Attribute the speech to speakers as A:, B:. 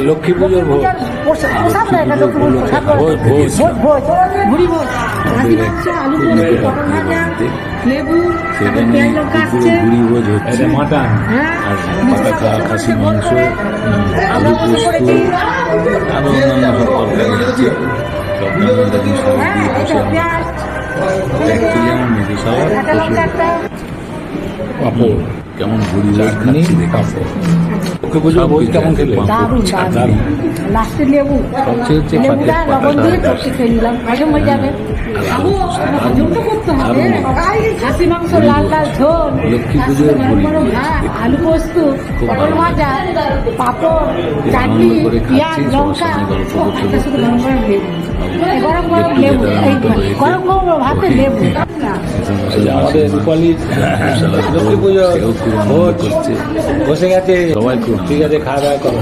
A: লক্ষ্মী পুজোর ভোজ,
B: প্রসাদ না, এটা লক্ষ্মী পুজোর প্রসাদ বলে। ভোজ, মুড়ি ভোজ, ভাজি মাংস, আলু পোস্ত, পটল ভাজা, লেবু, তারপর পেঁয়াজ লঙ্কা আসছে।
A: বুড়ি ভোজ হচ্ছে, মাটন আর পাতা খাসি মাংস, আলু পোস্ত, আরো অন্যান্য সব তরকারি আছে। সব দামি দামি সব দিয়ে বসে অ্যাকচুয়ালি আমার মেয়েদের সবার পাপড় কেমন বুড়ি চাটনি পাপড়। ওকে বুঝে ভোজ কেমন খেলে?
B: দারুণ দারুণ। লাস্টে লেবু,
A: সবচেয়ে হচ্ছে
B: লেবুটা লবণ দিয়ে চটকে খেয়ে নিলাম, হজম হয়ে যাবে। হজম তো করতে হবে। খাসি মাংস, লাল লাল ঝোল,
A: লক্ষ্মী পুজোর
B: গরম গরম ভাত, আলু পোস্ত, পটল ভাজা, পাঁপড়, চাটনি, পেঁয়াজ লঙ্কা, এটা শুধু গরম গরম লেবু। গরম গরম লেবু, গরম গরম ভাতে লেবু।
A: আমাদের রূপালী লক্ষ্মী পুজো ভোজ বসে গেছে সবাই। ঠিক আছে, খাওয়া দাওয়া করো।